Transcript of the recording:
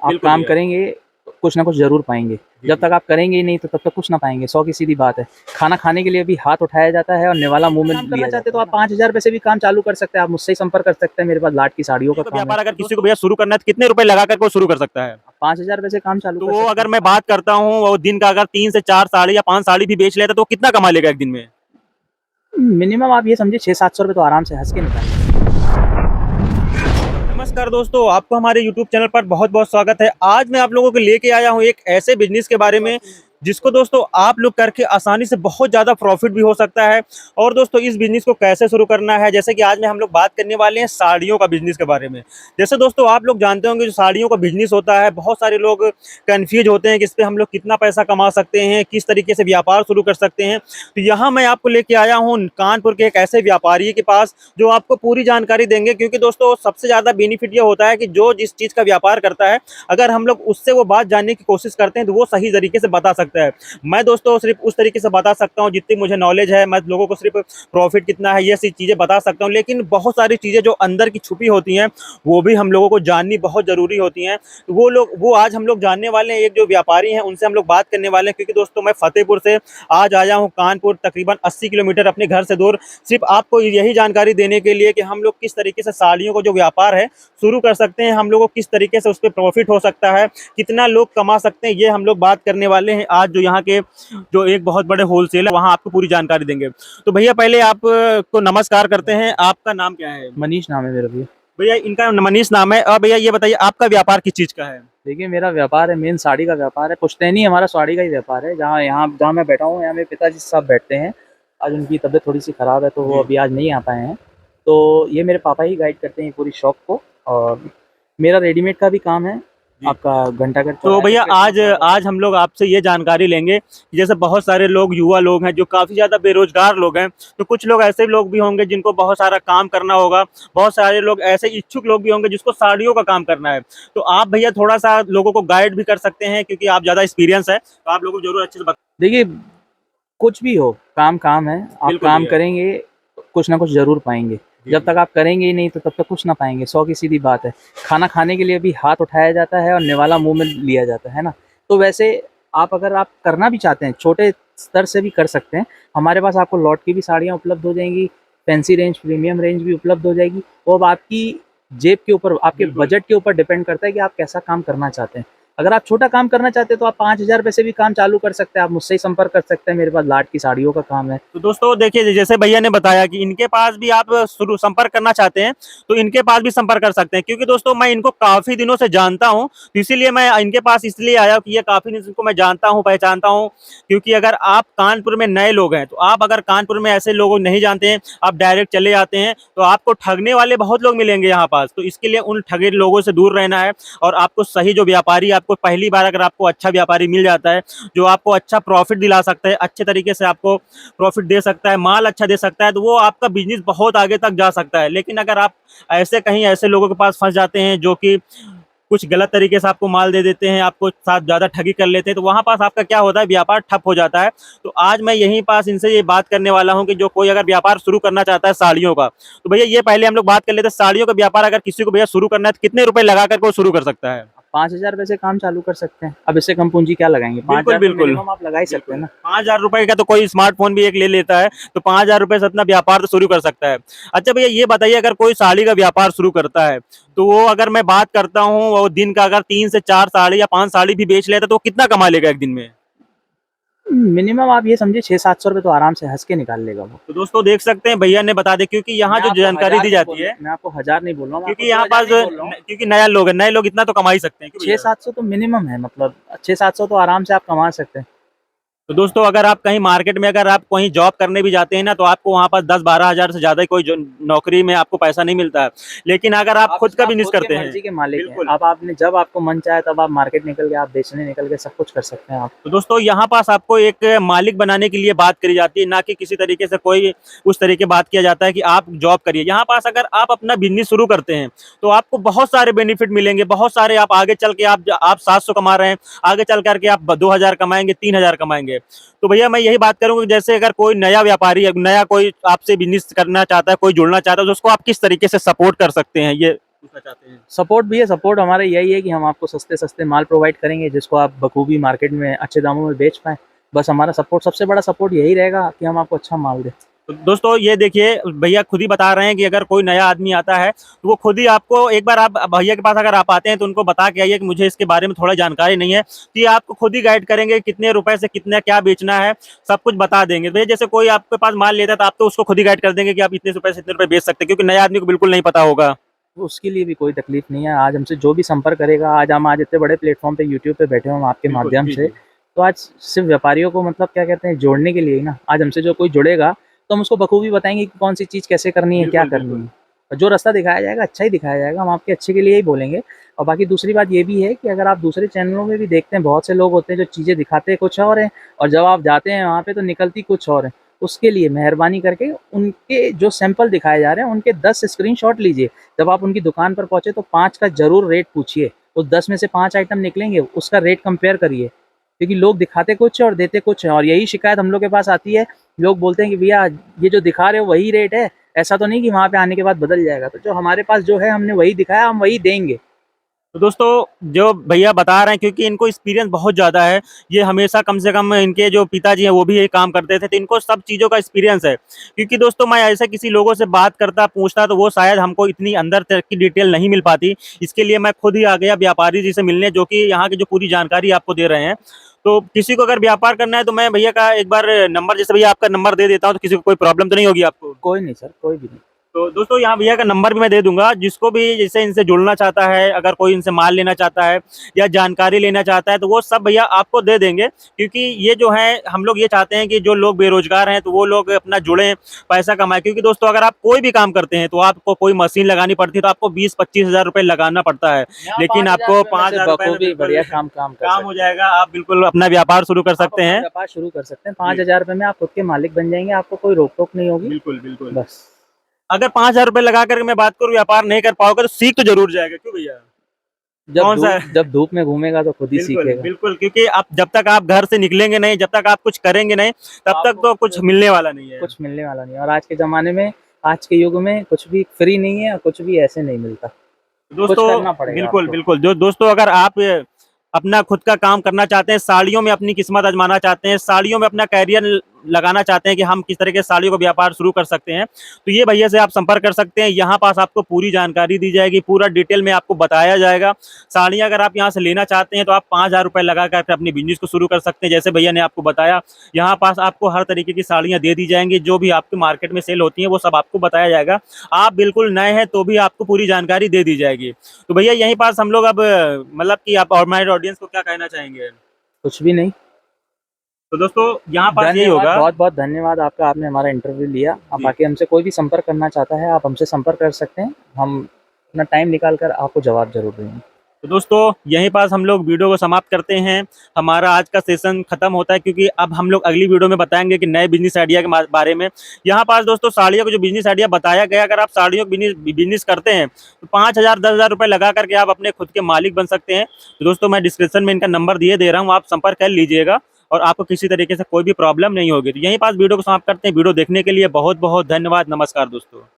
आप काम करेंगे तो कुछ ना कुछ ज़रूर पाएँगे। जब तक आप करेंगे ही नहीं तो तब तक कुछ ना पाएँगे, 100 की सीधी बात है। खाना खाने के लिए भी हाथ उठाया जाता है और निवाला मुँह में लिया जाता है। तो आप 5,000 रुपए से भी काम चालू कर सकते हैं, आप मुझसे ही संपर्क कर सकते हैं, मेरे पास लाट की साड़ियों का तो काम है। व्यापार अगर किसी को भैया शुरू करना है तो कितने रुपए लगा कर के वो शुरू कर सकता है? 5,000 रुपए से काम चालू तो कर वो सकते अगर हैं। मैं बात करता हूँ वो दिन का अगर 3 से 4 साड़ी या 5 साड़ी भी बेच लेता तो वो कितना कमा लेगा एक दिन में? मिनिमम आप ये समझिए 600-700 रुपए तो आराम से हँस के निकालेंगे। नमस्कार दोस्तों, आपको हमारे YouTube चैनल पर बहुत-बहुत स्वागत है। आज मैं आप लोगों को लेके आया हूँ एक ऐसे बिज़नेस के बारे में जिसको दोस्तों आप लोग करके आसानी से बहुत ज़्यादा प्रॉफ़िट भी हो सकता है। और दोस्तों इस बिज़नेस को कैसे शुरू करना है, जैसे कि आज में हम लोग बात करने वाले हैं साड़ियों का बिज़नेस के बारे में। जैसे दोस्तों आप लोग जानते होंगे जो साड़ियों का बिज़नेस होता है, बहुत सारे लोग कन्फ्यूज़ होते हैं कि इस पे हम लोग कितना पैसा कमा सकते हैं, किस तरीके से व्यापार शुरू कर सकते हैं। तो यहाँ मैं आपको लेके आया हूँ कानपुर के एक ऐसे व्यापारी के पास जो आपको पूरी जानकारी देंगे, क्योंकि दोस्तों सबसे ज़्यादा बेनिफिट ये होता है कि जो जिस चीज़ का व्यापार करता है, अगर हम लोग उससे वो बात जानने की कोशिश करते हैं तो वो सही तरीके से बता सकता है। मैं दोस्तों सिर्फ उस तरीके से बता सकता हूँ जितनी मुझे नॉलेज है, मैं लोगों को सिर्फ प्रॉफिट कितना है ये सी चीज़ें बता सकता हूँ, लेकिन बहुत सारी चीज़ें जो अंदर की छुपी होती हैं वो भी हम लोगों को जाननी बहुत ज़रूरी होती हैं। तो वो आज हम लोग जानने वाले हैं, एक जो व्यापारी हैं उनसे हम लोग बात करने वाले हैं, क्योंकि दोस्तों मैं फतेहपुर से आज आया हूँ कानपुर, तकरीबन 80 किलोमीटर अपने घर से दूर, सिर्फ आपको यही जानकारी देने के लिए कि हम लोग किस तरीके से साड़ियों का जो व्यापार है शुरू कर सकते हैं, हम लोगों को किस तरीके से उस पर प्रॉफिट हो सकता है, कितना लोग कमा सकते हैं, ये हम लोग बात करने वाले हैं आज। जो यहाँ के जो एक बहुत बड़े होलसेलर वहाँ आपको पूरी जानकारी देंगे। तो भैया पहले आप को नमस्कार करते हैं, आपका नाम क्या है? मनीष नाम है मेरा भैया। भैया इनका मनीष नाम है। और भैया ये बताइए आपका व्यापार किस चीज़ का है? देखिए मेरा व्यापार है, मेन साड़ी का व्यापार है, पुश्तैनी हमारा साड़ी का ही व्यापार है। जहाँ मैं बैठा हूँ यहाँ मेरे पिताजी साहब बैठते हैं। आज उनकी तबीयत थोड़ी सी ख़राब है तो वो अभी आज नहीं आ पाए हैं। तो ये मेरे पापा ही गाइड करते हैं पूरी शॉप को। और मेरा रेडीमेड का भी काम है, आपका घंटाघर तो चौराहे भैया पे। आज हम लोग आपसे ये जानकारी लेंगे कि जैसे बहुत सारे लोग युवा लोग हैं जो काफ़ी ज़्यादा बेरोजगार लोग हैं, तो कुछ लोग ऐसे लोग भी होंगे जिनको बहुत सारा काम करना होगा, बहुत सारे लोग ऐसे इच्छुक लोग भी होंगे जिसको साड़ियों का काम करना है। तो आप भैया थोड़ा सा लोगों को गाइड भी कर सकते हैं, क्योंकि आप ज़्यादा एक्सपीरियंस है, तो आप लोगों को जरूर अच्छे से बता। देखिए कुछ भी हो, काम काम है। आप बिल्कुल काम भैया। करेंगे तो कुछ ना कुछ ज़रूर पाएँगे। जब तक आप करेंगे ही नहीं तो तब तक कुछ ना पाएँगे, 100 की सीधी बात है। खाना खाने के लिए भी हाथ उठाया जाता है और निवाला मुँह में लिया जाता है ना? तो वैसे अगर आप करना भी चाहते हैं, छोटे स्तर से भी कर सकते हैं। हमारे पास आपको लॉट की भी साड़ियाँ उपलब्ध हो जाएँगी, फैंसी रेंज, प्रीमियम रेंज भी उपलब्ध हो जाएगी। वो अब आपकी जेब के ऊपर, आपके बजट के ऊपर डिपेंड करता है कि आप कैसा काम करना चाहते हैं। अगर आप छोटा काम करना चाहते हैं तो आप 5,000 रुपए से भी काम चालू कर सकते हैं, आप मुझसे ही संपर्क कर सकते हैं, मेरे पास लाट की साड़ियों का काम है। तो दोस्तों देखिए जैसे भैया ने बताया कि इनके पास भी आप शुरू संपर्क करना चाहते हैं तो इनके पास भी संपर्क कर सकते हैं, क्योंकि दोस्तों मैं इनको काफ़ी दिनों से जानता हूं, तो इसीलिए मैं इनके पास इसलिए आया कि ये काफ़ी दिन से इनको मैं जानता हूं, पहचानता हूं। क्योंकि अगर आप कानपुर में नए लोग हैं तो आप अगर कानपुर में ऐसे लोग नहीं जानते हैं, आप डायरेक्ट चले जाते हैं तो आपको ठगने वाले बहुत लोग मिलेंगे यहाँ पास, तो इसके लिए उन ठगे लोगों से दूर रहना है। और आपको सही जो व्यापारी, आपको पहली बार अगर आपको अच्छा व्यापारी मिल जाता है जो आपको अच्छा प्रॉफिट दिला सकता है, अच्छे तरीके से आपको प्रॉफिट दे सकता है, माल अच्छा दे सकता है, तो वो आपका बिजनेस बहुत आगे तक जा सकता है। लेकिन अगर आप ऐसे कहीं ऐसे लोगों के पास फंस जाते हैं जो कि कुछ गलत तरीके से आपको माल दे देते हैं, आपको साथ ज़्यादा ठगी कर लेते हैं, तो वहाँ पास आपका क्या होता है, व्यापार ठप हो जाता है। तो आज मैं यहीं पास इनसे ये बात करने वाला हूँ कि जो कोई अगर व्यापार शुरू करना चाहता है साड़ियों का, तो भैया ये पहले हम लोग बात कर लेते हैं साड़ियों का व्यापार अगर किसी को भैया शुरू करना है तो कितने रुपए लगा करके वो शुरू कर सकता है? 5,000 रुपए से काम चालू कर सकते हैं। अब इससे कम पूंजी क्या लगाएँगे? बिल्कुल 5,000 तो बिल्कुल मिनिमम आप लगा ही सकते हैं ना। 5,000 रुपए का तो कोई स्मार्टफोन भी एक ले लेता है, तो 5,000 रुपए से अपना व्यापार तो शुरू कर सकता है। अच्छा भैया ये बताइए अगर कोई साड़ी का व्यापार शुरू करता है, तो वो अगर मैं बात करता हूँ वो दिन का अगर 3 से 4 साड़ी या 5 साड़ी भी बेच लेता है तो वो कितना कमा लेगा एक दिन में? मिनिमम आप ये समझिए 600-700 रुपए तो आराम से हँस के निकाल लेगा वो। तो दोस्तों देख सकते हैं भैया ने बता दिया, क्योंकि यहाँ मैं जो आपको जानकारी 1000 दी नहीं जाती बोल है, मैं आपको 1000 नहीं बोल रहा हूँ, मैं आपको क्योंकि यहाँ 2,000 पास नहीं बोल रहा हूँ। क्योंकि नया लोग है, नए लोग इतना तो कमा ही सकते हैं, क्यों भैया? 600-700 तो मिनिमम है, मतलब 600-700 तो आराम से आप कमा सकते हैं। तो दोस्तों अगर आप कहीं मार्केट में अगर आप कहीं जॉब करने भी जाते हैं ना, तो आपको वहाँ पर 10-12 हज़ार से ज़्यादा कोई नौकरी में आपको पैसा नहीं मिलता है। लेकिन अगर आप खुद का बिजनेस खुद के करते हैं, मर्जी के मालिक हैं। बिल्कुल। अब आपने जब आपको मन चाहे तब आप मार्केट निकल के, आप बेचने निकल के सब कुछ कर सकते हैं आप। तो दोस्तों यहाँ पास आपको एक मालिक बनाने के लिए बात करी जाती है, ना कि किसी तरीके से कोई उस तरीके बात किया जाता है कि आप जॉब करिए। यहाँ पास अगर आप अपना बिजनेस शुरू करते हैं तो आपको बहुत सारे बेनिफिट मिलेंगे, बहुत सारे। आप आगे चल के आप 700 कमा रहे हैं, आगे चल करके आप 2,000 कमाएंगे, 3,000 कमाएंगे। तो भैया मैं यही बात करूंगा कि जैसे अगर कोई नया व्यापारी, नया कोई आपसे बिजनेस करना चाहता है, कोई जुड़ना चाहता है, तो उसको आप किस तरीके से सपोर्ट कर सकते हैं, ये पूछना चाहते हैं? सपोर्ट भी है, सपोर्ट हमारा यही है कि हम आपको सस्ते सस्ते माल प्रोवाइड करेंगे जिसको आप बखूबी मार्केट में अच्छे दामों में बेच पाएँ। बस हमारा सपोर्ट, सबसे बड़ा सपोर्ट यही रहेगा कि हम आपको अच्छा माल दें। तो दोस्तों ये देखिए भैया खुद ही बता रहे हैं कि अगर कोई नया आदमी आता है तो वो खुद ही आपको एक बार आप भैया के पास अगर आप आते हैं तो उनको बता के आइए कि मुझे इसके बारे में थोड़ा जानकारी नहीं है, तो ये आपको खुद ही गाइड करेंगे कितने रुपए से कितना क्या बेचना है, सब कुछ बता देंगे। भैया जैसे कोई आपके पास माल लेता है तो आप तो उसको खुद ही गाइड कर देंगे कि आप इतने रुपए से इतने रुपए बेच सकते हैं, क्योंकि नए आदमी को बिल्कुल नहीं पता होगा। उसके लिए भी कोई तकलीफ नहीं है। आज हमसे जो भी संपर्क करेगा, आज इतने बड़े प्लेटफॉर्म पे यूट्यूब पे बैठे हम आपके बिल्कुल, माध्यम जी, से, जी। तो आज सिर्फ व्यापारियों को मतलब क्या कहते हैं जोड़ने के लिए ही ना, आज हमसे जो कोई जुड़ेगा तो हम उसको बखूबी बताएंगे कि कौन सी चीज़ कैसे करनी है, क्या बिल्कुल, करनी बिल्कुल। है। और जो रास्ता दिखाया जाएगा अच्छा ही दिखाया जाएगा, हम आपके अच्छे के लिए ही बोलेंगे। और बाकी दूसरी बात ये भी है कि अगर आप दूसरे चैनलों में भी देखते हैं, बहुत से लोग होते हैं जो चीज़ें दिखाते कुछ और हैं और जब आप जाते हैं वहाँ पे तो निकलती कुछ और है। उसके लिए मेहरबानी करके उनके जो सैंपल दिखाए जा रहे हैं उनके 10 स्क्रीनशॉट लीजिए। जब आप उनकी दुकान पर पहुँचे तो 5 का ज़रूर रेट पूछिए। उस 10 में से 5 आइटम निकलेंगे, उसका रेट कंपेयर करिए। क्योंकि लोग दिखाते कुछ है और देते कुछ है और यही शिकायत हम लोग के पास आती है। लोग बोलते हैं कि भैया ये जो दिखा रहे हो वही रेट है, ऐसा तो नहीं कि वहाँ पे आने के बाद बदल जाएगा। तो जो हमारे पास जो है हमने वही दिखाया, हम वही देंगे। तो दोस्तों जो भैया बता रहे हैं, क्योंकि इनको एक्सपीरियंस बहुत ज़्यादा है, ये हमेशा कम से कम इनके जो पिताजी हैं वो भी यही काम करते थे, तो इनको सब चीज़ों का एक्सपीरियंस है। क्योंकि दोस्तों मैं ऐसे किसी लोगों से बात करता, पूछता तो वो शायद हमको इतनी अंदर तक की डिटेल नहीं मिल पाती। इसके लिए मैं खुद ही आ गया व्यापारी जी से मिलने, जो कि यहाँ की जो पूरी जानकारी आपको दे रहे हैं। तो किसी को अगर व्यापार करना है तो मैं भैया का एक बार नंबर, जैसे भैया आपका नंबर दे देता हूँ, तो किसी को कोई प्रॉब्लम तो नहीं होगी आपको? कोई नहीं सर, कोई भी नहीं। तो दोस्तों यहाँ भैया का नंबर भी मैं दे दूंगा, जिसको भी जैसे इनसे जुड़ना चाहता है, अगर कोई इनसे माल लेना चाहता है या जानकारी लेना चाहता है, तो वो सब भैया आपको दे देंगे। क्योंकि ये जो है हम लोग ये चाहते हैं कि जो लोग बेरोजगार हैं तो वो लोग अपना जुड़ें, पैसा कमाएं। क्योंकि दोस्तों अगर आप कोई भी काम करते हैं तो आपको कोई मशीन लगानी पड़ती है तो आपको 20-25 हज़ार रुपये लगाना पड़ता है, यहाँ लेकिन 5,000 आपको रुपए में 5,000 से रुपये में बखूबी बिल्कुल बढ़िया काम काम कर काम हो सकते हैं। जाएगा। आप बिल्कुल अपना व्यापार शुरू कर आप सकते अपना हैं। व्यापार शुरू कर सकते हैं। जी, 5,000 रुपए में आप खुद के मालिक बन जाएँगे, आपको कोई रोक-टोक नहीं होगी। बिल्कुल, बिल्कुल। बस। अगर 5,000 रुपये लगा कर मैं बात करूँ, व्यापार नहीं कर पाओगे तो सीख तो ज़रूर जाएगा। क्यों भैया? कौन सा है? जब धूप में घूमेगा तो खुद ही बिल्कुल, सीखेगा। बिल्कुल, क्योंकि आप जब तक आप घर से निकलेंगे नहीं, जब तक आप कुछ करेंगे नहीं, तब तक आपको तो कुछ मिलने वाला नहीं है। कुछ मिलने वाला नहीं है और आज के ज़माने में, आज के युग में कुछ भी फ्री नहीं है और कुछ भी ऐसे नहीं मिलता। कुछ दोस्तों करना पड़ेगा बिल्कुल, आपको। बिल्कुल। जो दोस्तों अगर आप अपना खुद का काम करना चाहते हैं, साड़ियों में अपनी किस्मत आज़माना चाहते हैं, साड़ियों में अपना करियर लगाना चाहते हैं कि हम किस तरीके से साड़ियों का व्यापार शुरू कर सकते हैं, तो ये भैया से आप संपर्क कर सकते हैं। यहाँ पास आपको पूरी जानकारी दी जाएगी, पूरा डिटेल में आपको बताया जाएगा। साड़ियाँ अगर आप यहाँ से लेना चाहते हैं तो आप 5,000 रुपये लगा कर अपनी बिज़नेस को शुरू कर सकते हैं। जैसे भैया ने आपको बताया, यहाँ पास आपको हर तरीके की साड़ियाँ दे दी जाएँगी, जो भी आपके मार्केट में सेल होती हैं वो सब आपको बताया जाएगा। आप बिल्कुल नए हैं तो भी आपको पूरी जानकारी दे दी जाएगी। तो भैया यहीं पास हम लोग अब मतलब कि आप और हमारे ऑडियंस को क्या कहना चाहेंगे? कुछ भी नहीं। तो दोस्तों यहाँ पास यही धन्यवाद, होगा। बहुत-बहुत धन्यवाद आपका, आपने हमारा इंटरव्यू लिया। अब जी। बाकी हमसे कोई भी संपर्क करना चाहता है, आप हमसे संपर्क कर सकते हैं। हम अपना टाइम निकाल कर आपको जवाब ज़रूर देंगे। तो दोस्तों यहीं पास हम लोग वीडियो को समाप्त करते हैं। हमारा आज का सेशन खत्म होता है, क्योंकि अब हम लोग अगली वीडियो में बताएंगे कि नए बिजनेस आइडिया के बारे में। यहाँ पास दोस्तों साड़ियों का जो बिजनेस आइडिया बताया गया, अगर आप साड़ियों का बिजनेस करते हैं तो 5,000 10,000 रुपये लगा करके आप अपने खुद के मालिक बन सकते हैं। तो दोस्तों मैं डिस्क्रिप्शन में इनका नंबर दिए दे रहा हूँ, आप संपर्क कर लीजिएगा और आपको किसी तरीके से कोई भी प्रॉब्लम नहीं होगी। तो यहीं पास वीडियो को समाप्त करते हैं। वीडियो देखने के लिए बहुत बहुत धन्यवाद। नमस्कार दोस्तों।